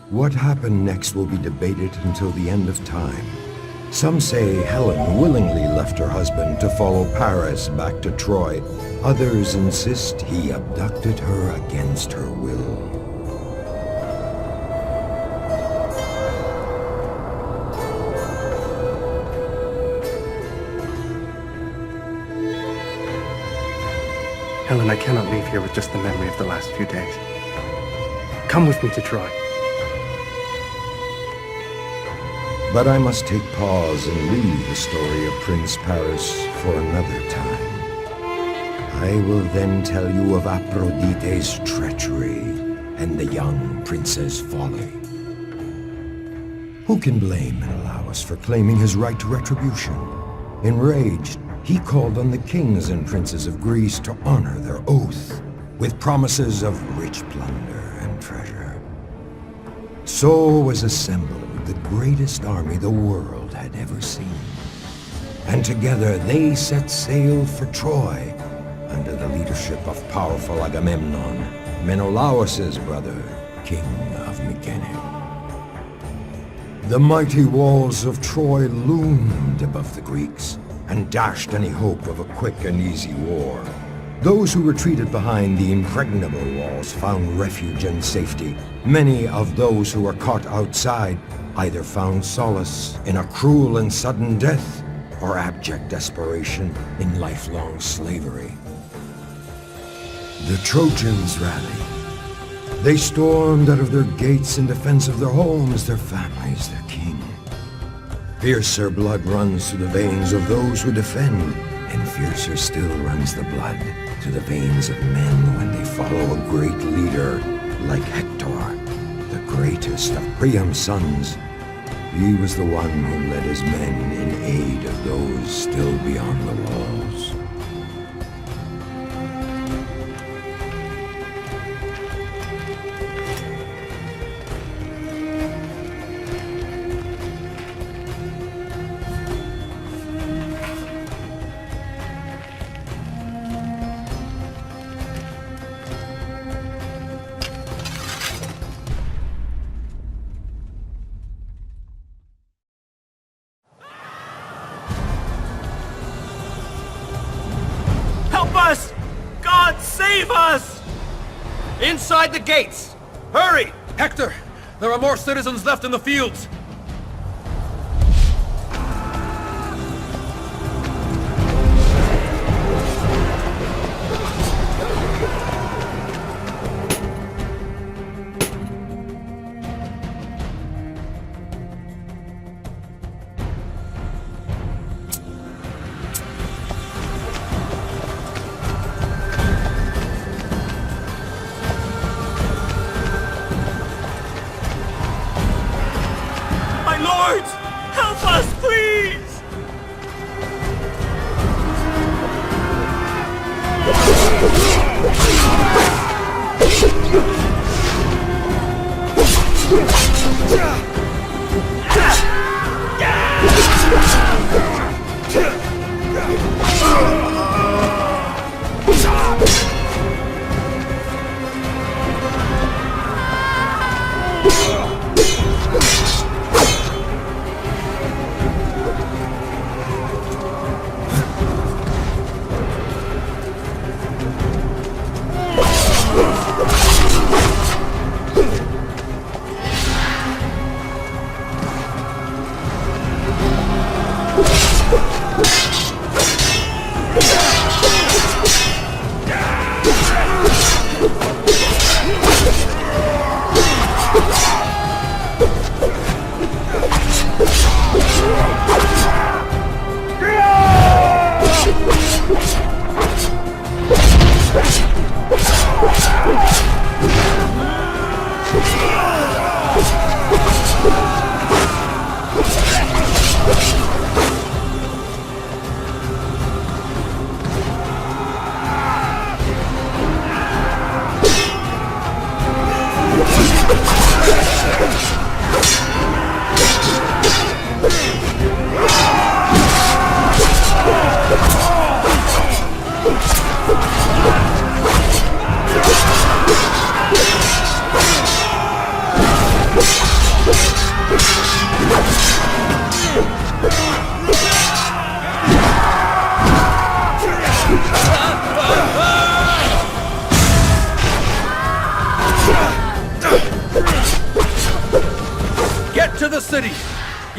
What happened next will be debated until the end of time. Some say Helen willingly left her husband to follow Paris back to Troy. Others insist he abducted her against her will. Helen, I cannot leave here with just the memory of the last few days. Come with me to Troy. But I must take pause and leave the story of Prince Paris for another time. I will then tell you of Aphrodite's treachery and the young prince's folly. Who can blame Menelaus for claiming his right to retribution? Enraged, he called on the kings and princes of Greece to honor their oath, with promises of rich plunder and treasure. So was assembled the greatest army the world had ever seen. And together they set sail for Troy, under the leadership of powerful Agamemnon, Menelaus's brother, king of Mycenae. The mighty walls of Troy loomed above the Greeks, and dashed any hope of a quick and easy war. Those who retreated behind the impregnable walls found refuge and safety. Many of those who were caught outside either found solace in a cruel and sudden death, or abject desperation in lifelong slavery. The Trojans rallied. They stormed out of their gates in defense of their homes, their families, their king. Fiercer blood runs through the veins of those who defend, and fiercer still runs the blood through the veins of men when they follow a great leader like Hector, the greatest of Priam's sons. He was the one who led his men in aid of those still beyond the walls. us! God save us! Inside the gates! Hurry! Hector! There are more citizens left in the fields! Help us, please! What?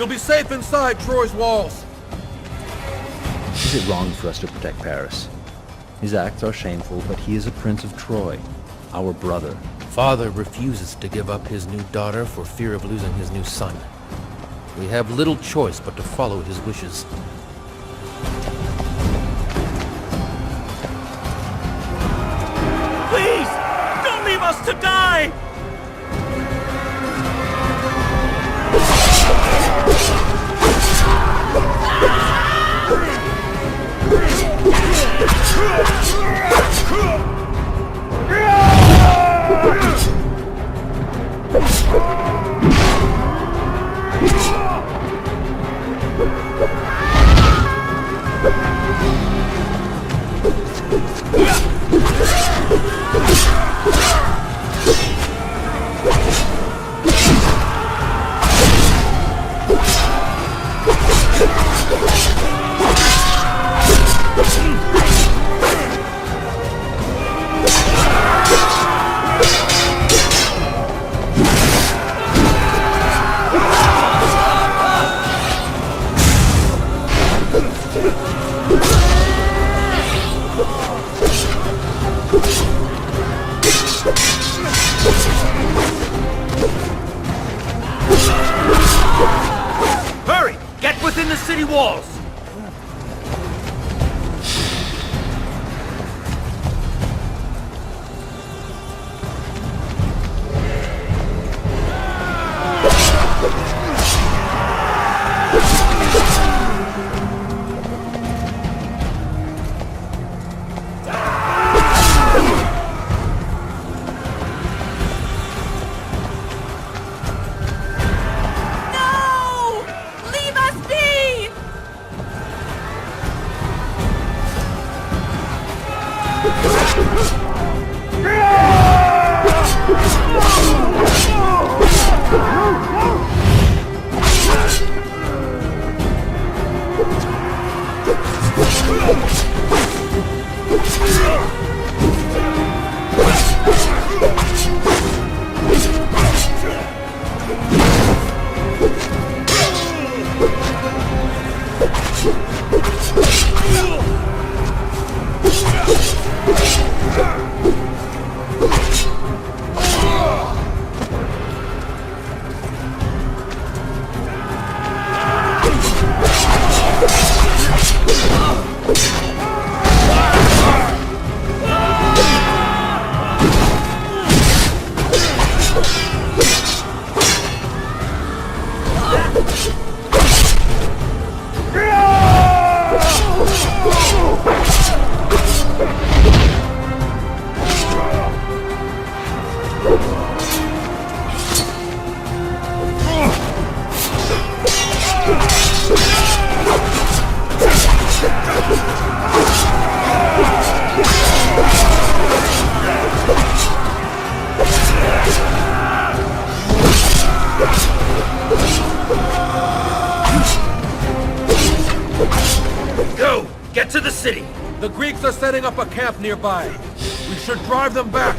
You'll be safe inside Troy's walls. Is it wrong for us to protect Paris? His acts are shameful, but he is a prince of Troy, our brother. Father refuses to give up his new daughter for fear of losing his new son. We have little choice but to follow his wishes. Please! Don't leave us to die! Hurry! Get within the city walls! No! Leave us be! Go! Get to the city! The Greeks are setting up a camp nearby. We should drive them back.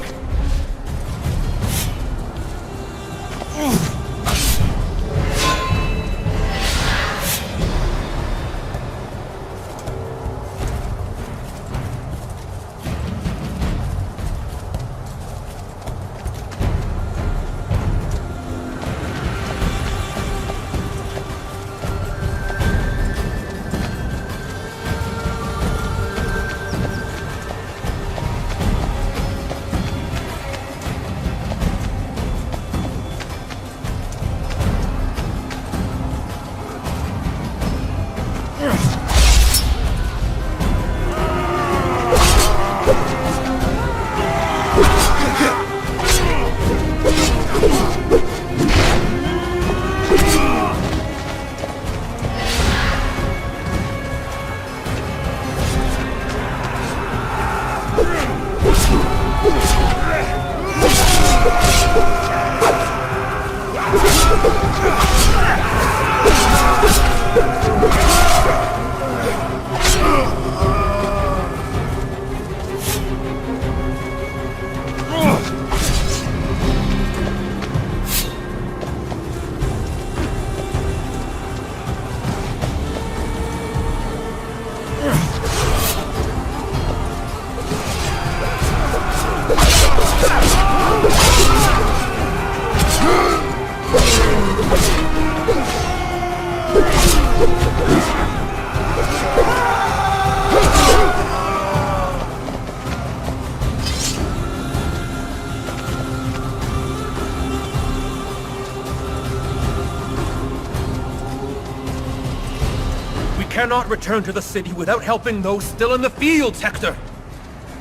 cannot return to the city without helping those still in the fields, Hector!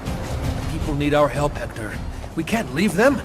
The people need our help, Hector. We can't leave them.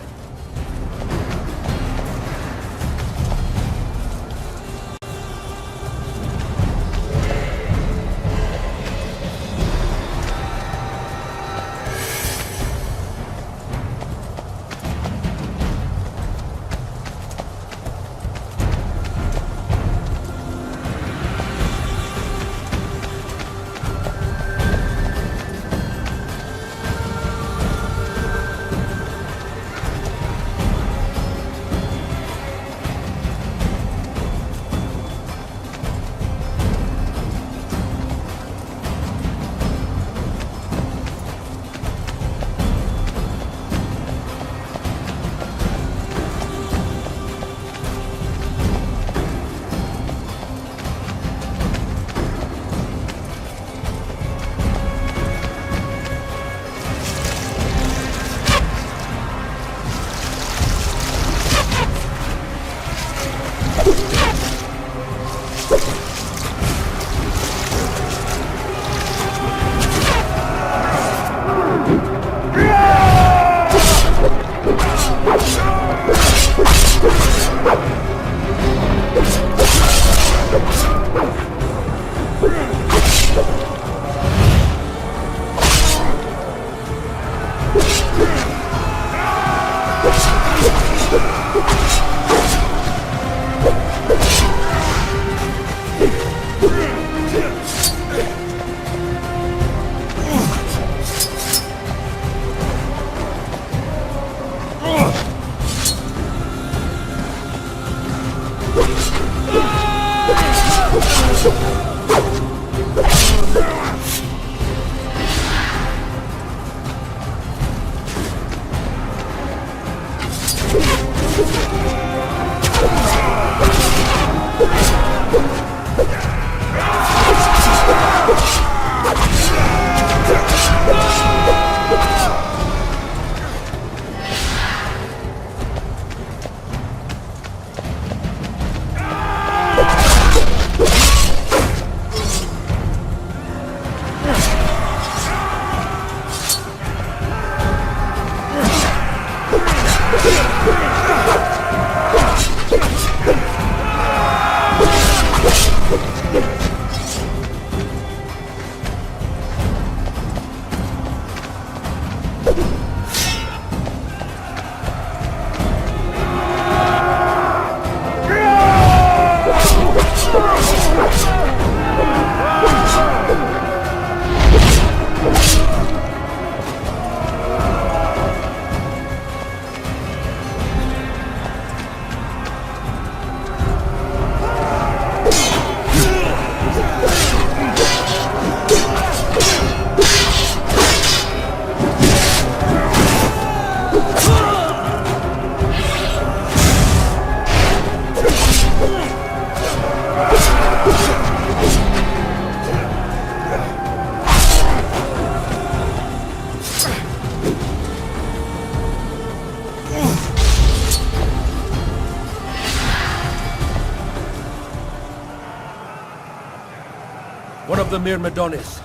One of the Myrmidones.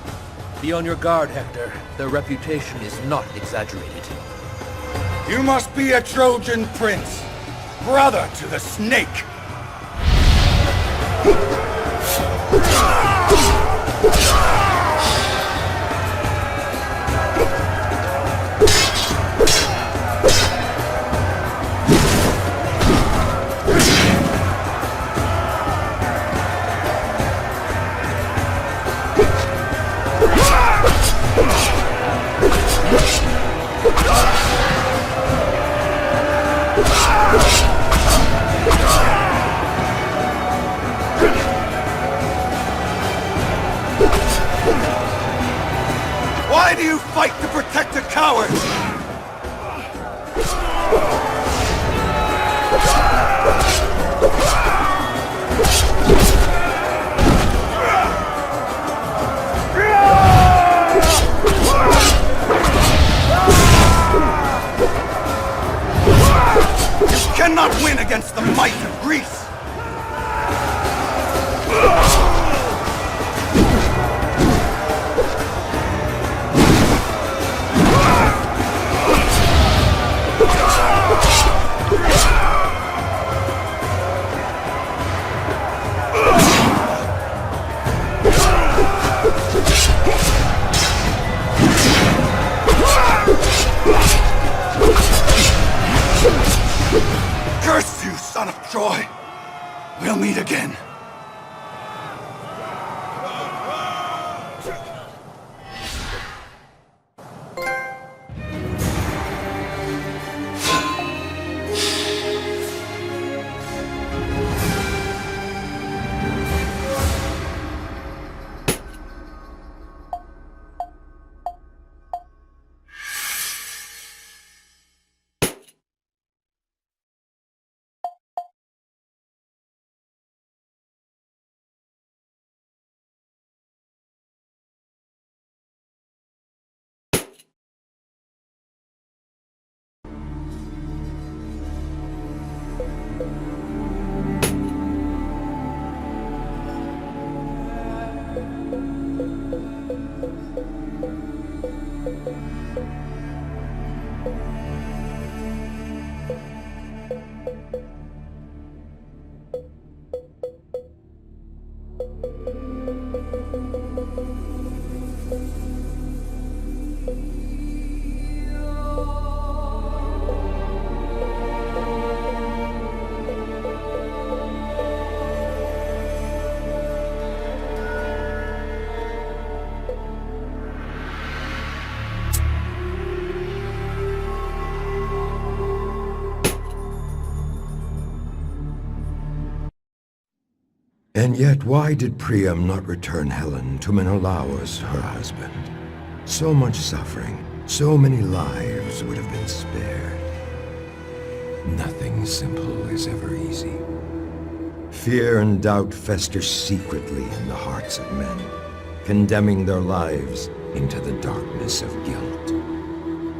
Be on your guard, Hector. Their reputation is not exaggerated. You must be a Trojan prince, brother to the snake. Why do you fight to protect a coward? You cannot win against the might of Greece! meet again. And yet, why did Priam not return Helen to Menelaus, her husband? So much suffering, so many lives would have been spared. Nothing simple is ever easy. Fear and doubt fester secretly in the hearts of men, condemning their lives into the darkness of guilt.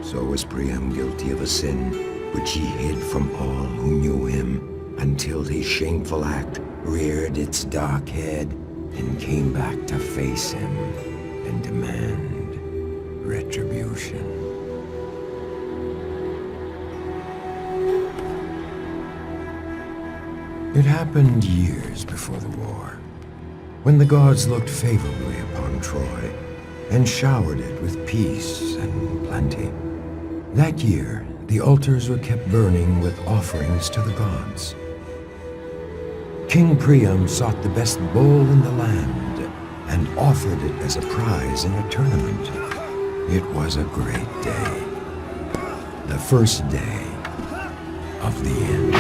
So was Priam guilty of a sin which he hid from all who knew him, until his shameful act reared its dark head and came back to face him and demand retribution. It happened years before the war, when the gods looked favorably upon Troy and showered it with peace and plenty. That year, the altars were kept burning with offerings to the gods. King Priam sought the best bull in the land and offered it as a prize in a tournament. It was a great day. The first day of the end.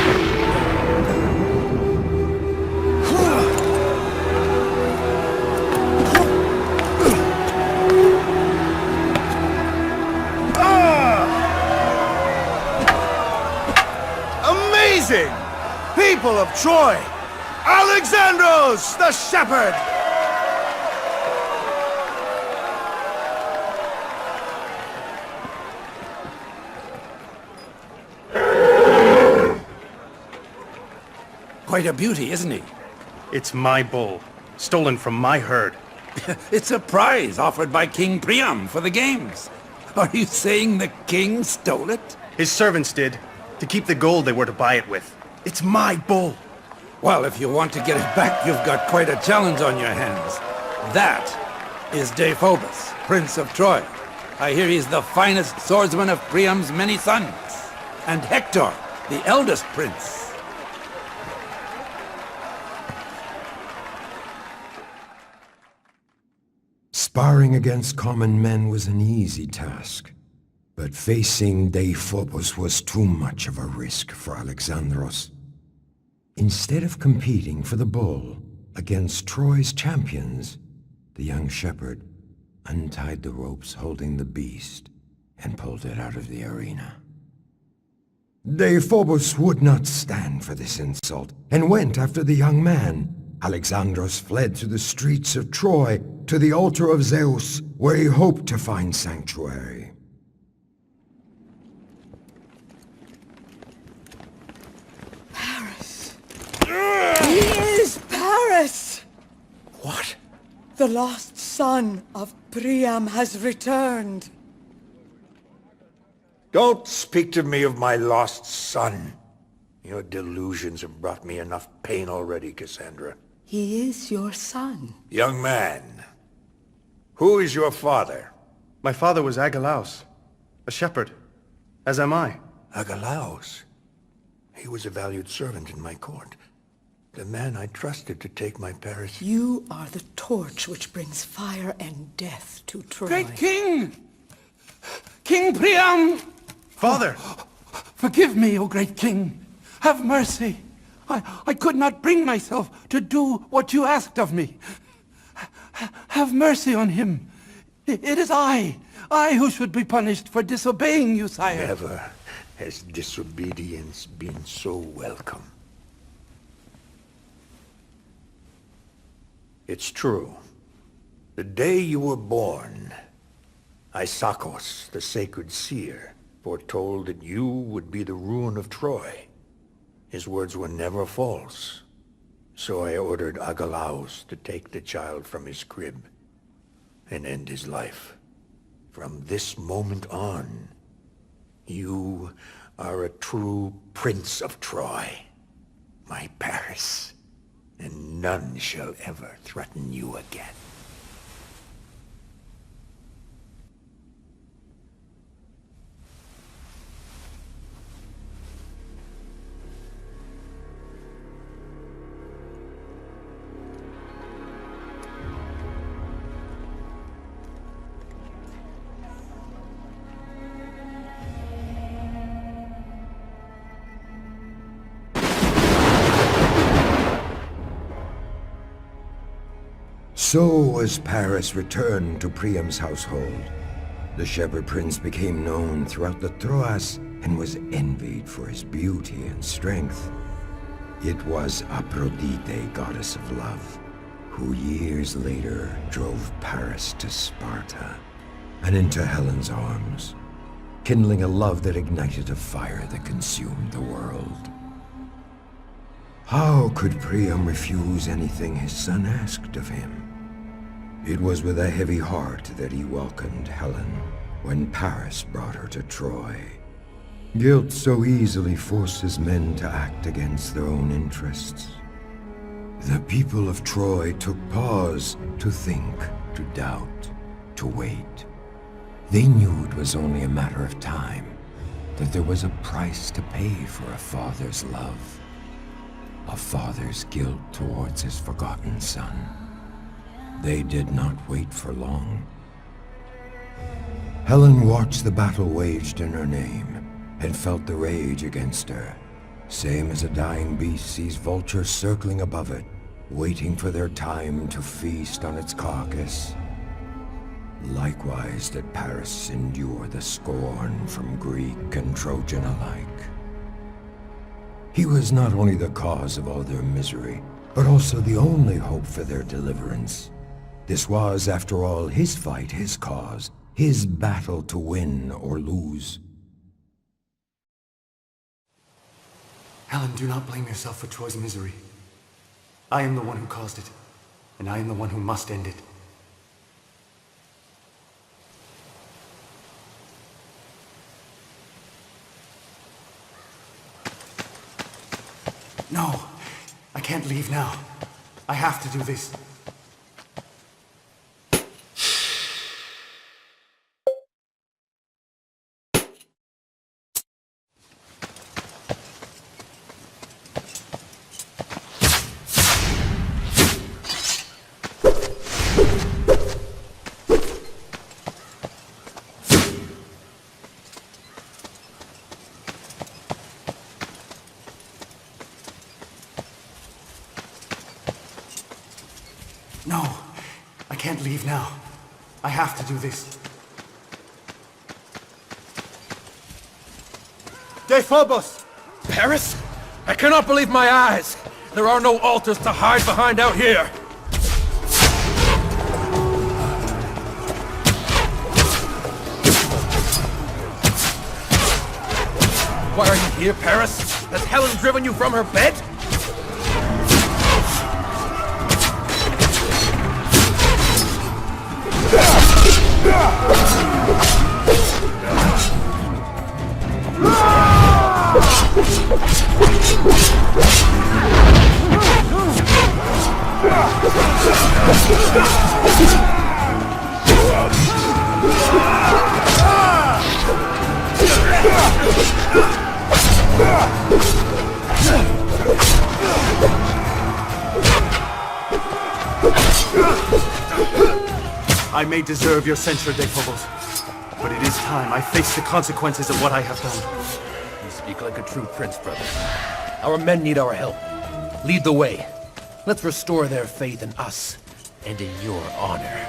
Amazing! People of Troy! Alexandros, the shepherd! Quite a beauty, isn't he? It's my bull, stolen from my herd. It's a prize offered by King Priam for the games. Are you saying the king stole it? His servants did, to keep the gold they were to buy it with. It's my bull. Well, if you want to get it back, you've got quite a challenge on your hands. That is Deiphobus, Prince of Troy. I hear he's the finest swordsman of Priam's many sons. And Hector, the eldest prince. Sparring against common men was an easy task, but facing Deiphobus was too much of a risk for Alexandros. Instead of competing for the bull against Troy's champions, the young shepherd untied the ropes holding the beast and pulled it out of the arena. Deiphobus would not stand for this insult and went after the young man. Alexandros fled through the streets of Troy to the altar of Zeus, where he hoped to find sanctuary. He is Paris! What? The lost son of Priam has returned. Don't speak to me of my lost son. Your delusions have brought me enough pain already, Cassandra. He is your son. Young man, who is your father? My father was Agelaus, a shepherd, as am I. Agelaus. He was a valued servant in my court. The man I trusted to take my Paris. You are the torch which brings fire and death to Troy. Great King! King Priam! Father! Forgive me, O great King. Have mercy. I could not bring myself to do what you asked of me. Have mercy on him. It is I who should be punished for disobeying you, sire. Never has disobedience been so welcome. It's true. The day you were born, Isakos, the sacred seer, foretold that you would be the ruin of Troy. His words were never false. So I ordered Agelaus to take the child from his crib and end his life. From this moment on, you are a true prince of Troy, my Paris, and none shall ever threaten you again. So as Paris returned to Priam's household, the Shepherd Prince became known throughout the Troas and was envied for his beauty and strength. It was Aphrodite, goddess of love, who years later drove Paris to Sparta and into Helen's arms, kindling a love that ignited a fire that consumed the world. How could Priam refuse anything his son asked of him? It was with a heavy heart that he welcomed Helen when Paris brought her to Troy. Guilt so easily forces men to act against their own interests. The people of Troy took pause to think, to doubt, to wait. They knew it was only a matter of time, that there was a price to pay for a father's love, a father's guilt towards his forgotten son. They did not wait for long. Helen watched the battle waged in her name and felt the rage against her, same as a dying beast sees vultures circling above it, waiting for their time to feast on its carcass. Likewise did Paris endure the scorn from Greek and Trojan alike. He was not only the cause of all their misery, but also the only hope for their deliverance. This was, after all, his fight, his cause, his battle to win or lose. Helen, do not blame yourself for Troy's misery. I am the one who caused it, and I am the one who must end it. No, I can't leave now. I have to do this. No, I can't leave now. I have to do this. Phobos! Paris? I cannot believe my eyes! There are no altars to hide behind out here! Why are you here, Paris? Has Helen driven you from her bed? I may deserve your censure, De Phobos, but it is time I face the consequences of what I have done. You speak like a true prince, brother. Our men need our help. Lead the way. Let's restore their faith in us and in your honor.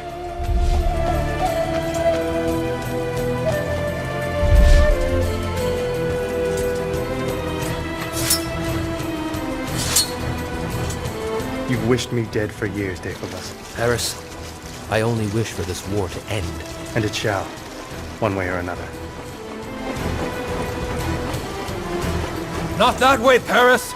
You've wished me dead for years, De Phobos. Paris, I only wish for this war to end. And it shall, one way or another. Not that way, Paris!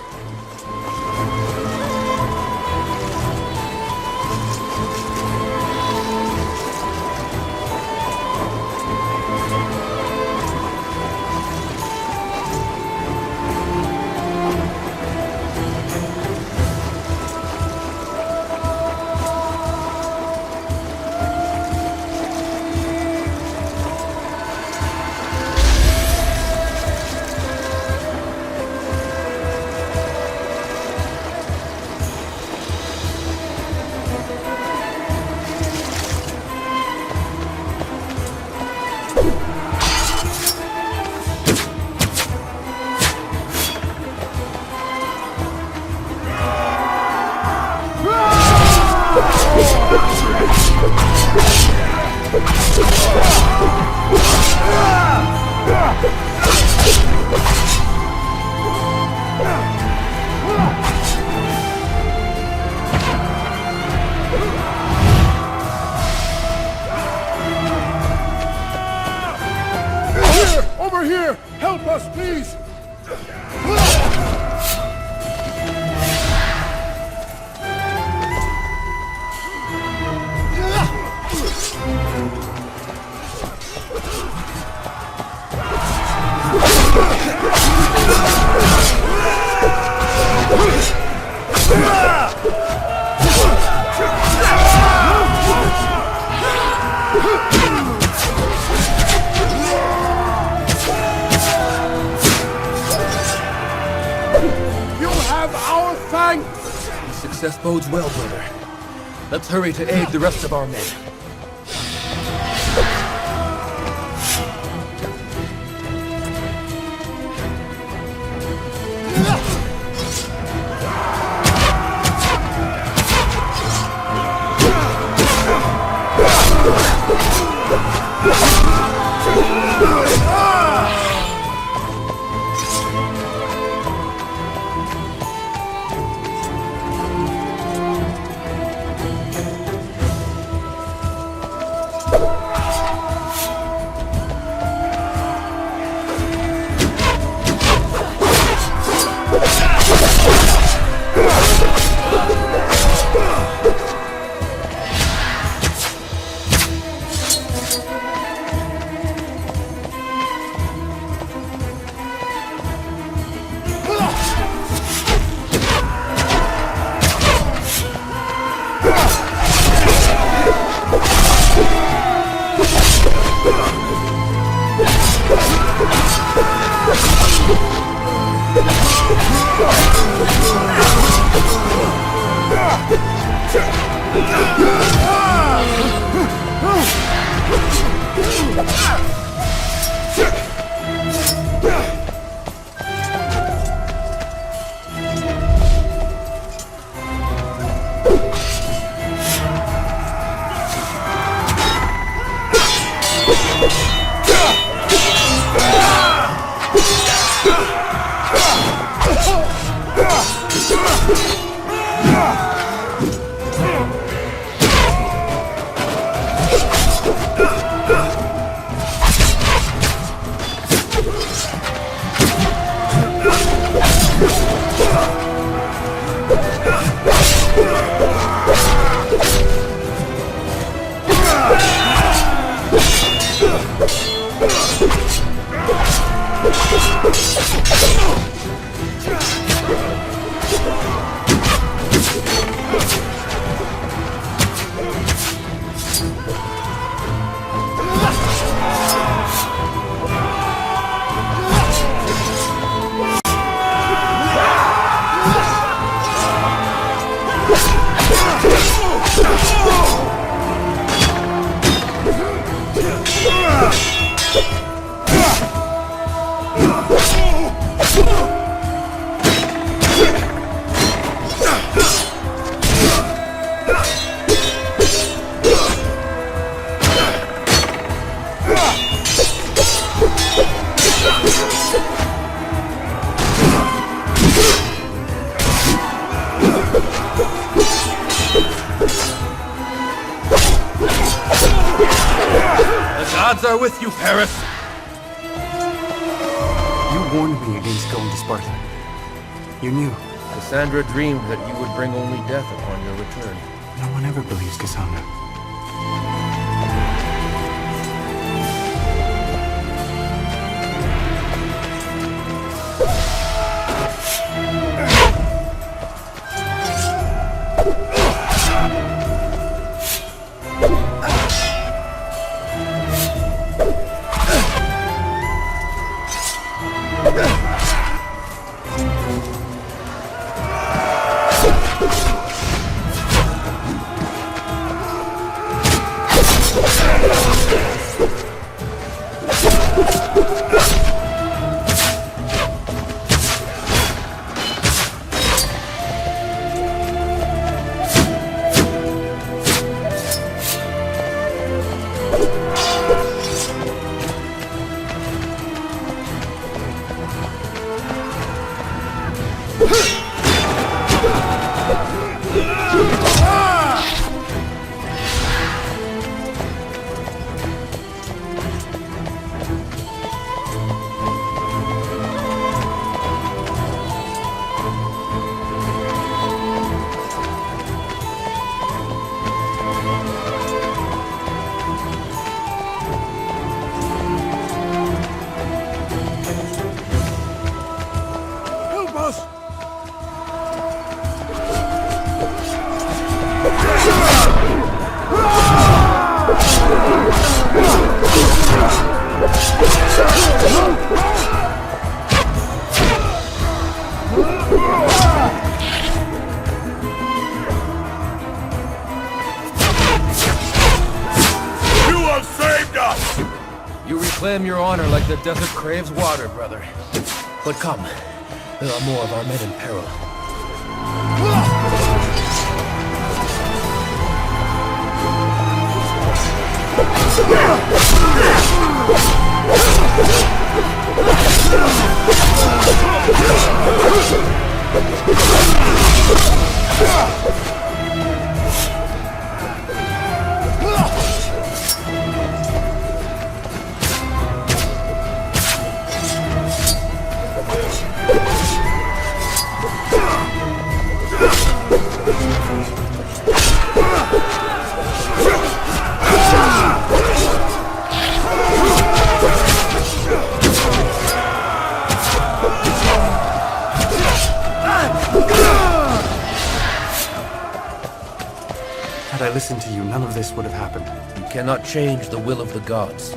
Over here! Help us, please! Success bodes well, brother. Let's hurry to aid the rest of our men. gods are with you, Paris! You warned me against going to Sparta. You knew. Cassandra dreamed that you would bring only death upon your return. No one ever believes Cassandra. Reclaim your honor like the desert craves water, brother. But come, there are more of our men in peril. Had I listened to you, none of this would have happened. You cannot change the will of the gods.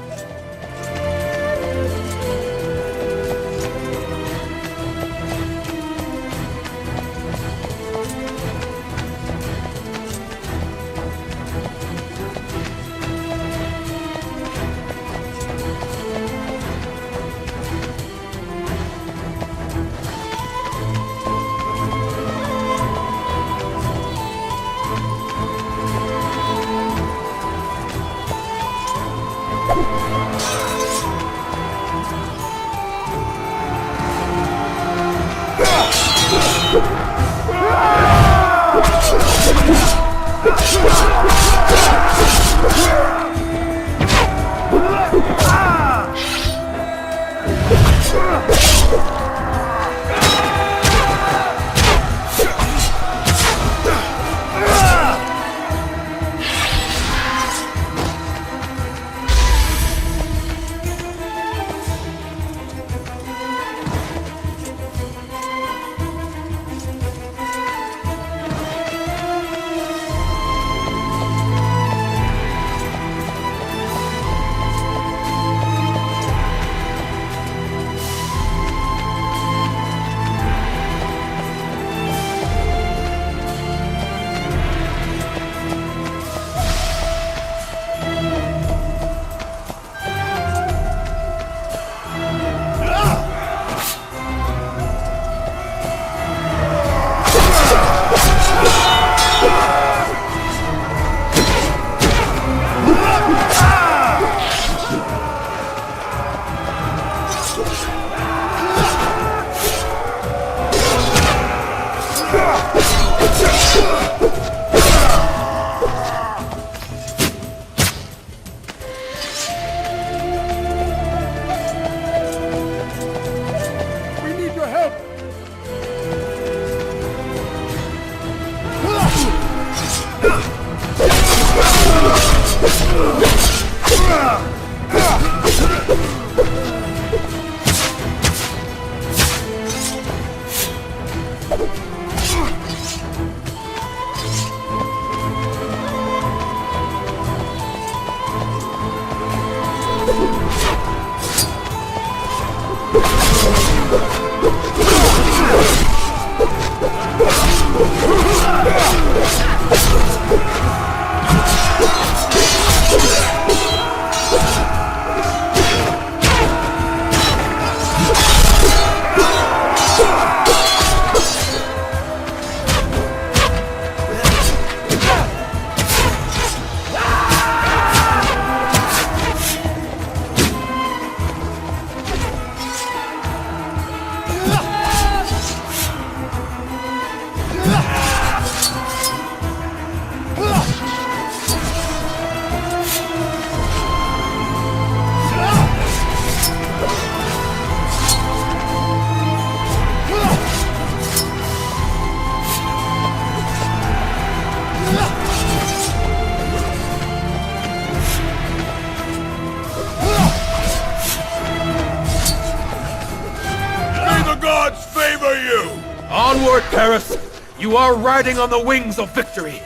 Onward, Paris! You are riding on the wings of victory!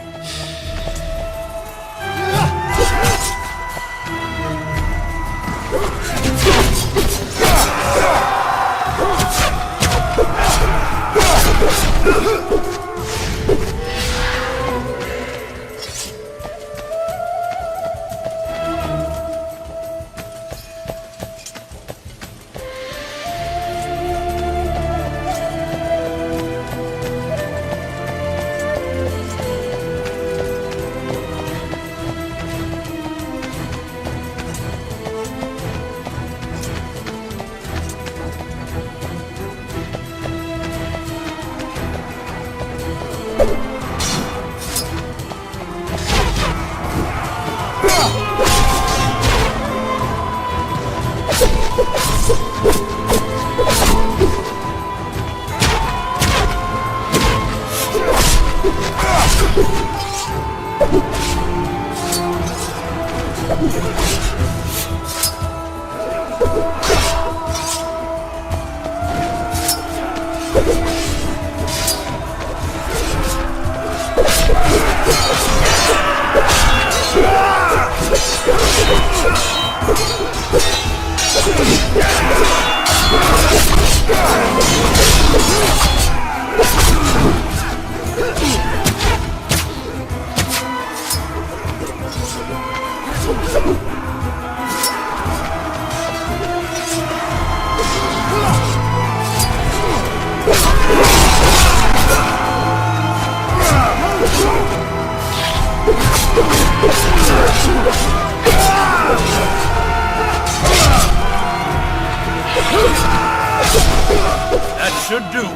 That should do.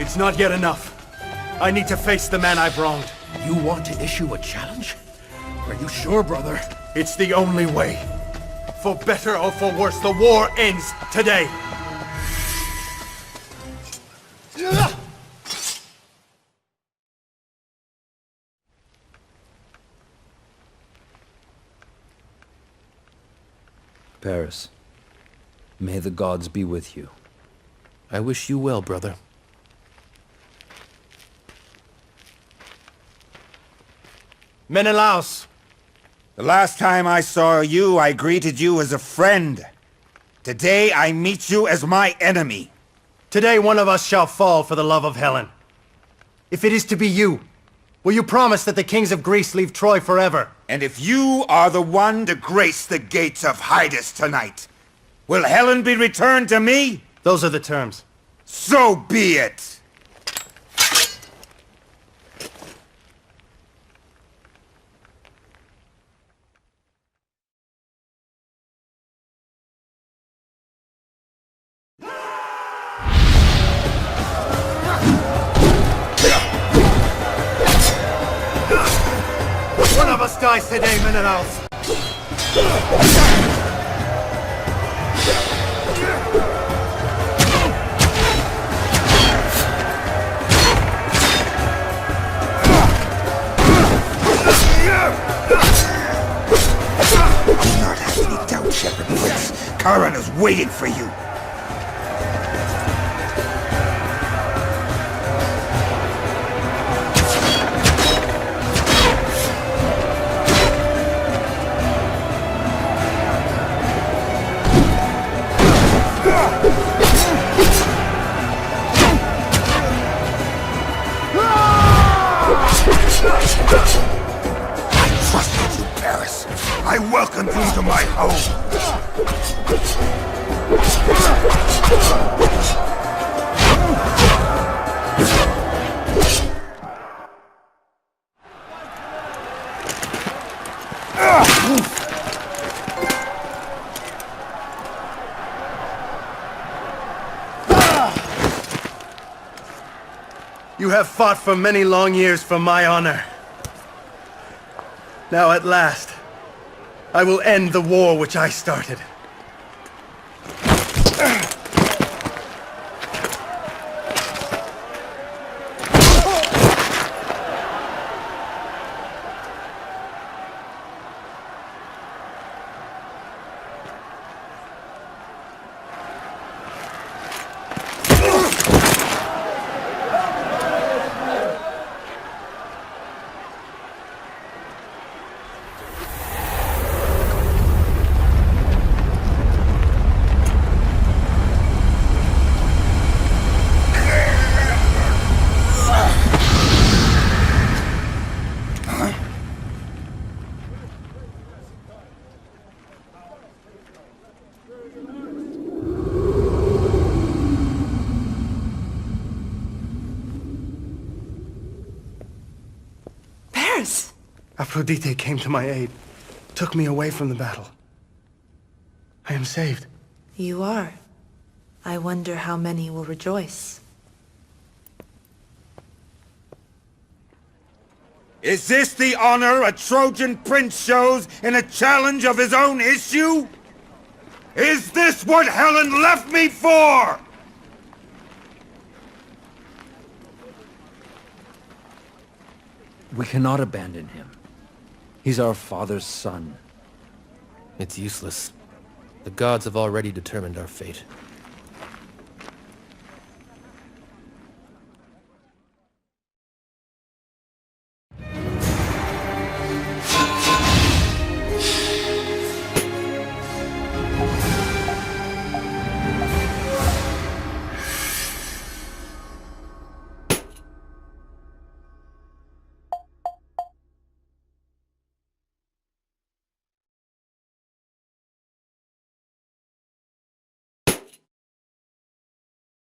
It's not yet enough. I need to face the man I've wronged. You want to issue a challenge? Are you sure, brother? It's the only way. For better or for worse, the war ends today. Paris, may the gods be with you. I wish you well, brother. Menelaus! The last time I saw you, I greeted you as a friend. Today, I meet you as my enemy. Today one of us shall fall for the love of Helen. If it is to be you, will you promise that the kings of Greece leave Troy forever? And if you are the one to grace the gates of Hydas tonight, will Helen be returned to me? Those are the terms. So be it! One of us dies today, Menelaus. Do not have any doubt, Shepherd Prince. Charon is waiting for you. I trusted you, Paris. I welcomed you to my home. You have fought for many long years for my honor. Now at last, I will end the war which I started. Aphrodite came to my aid, took me away from the battle. I am saved. You are. I wonder how many will rejoice. Is this the honor a Trojan prince shows in a challenge of his own issue? Is this what Helen left me for? We cannot abandon him. He's our father's son. It's useless. The gods have already determined our fate.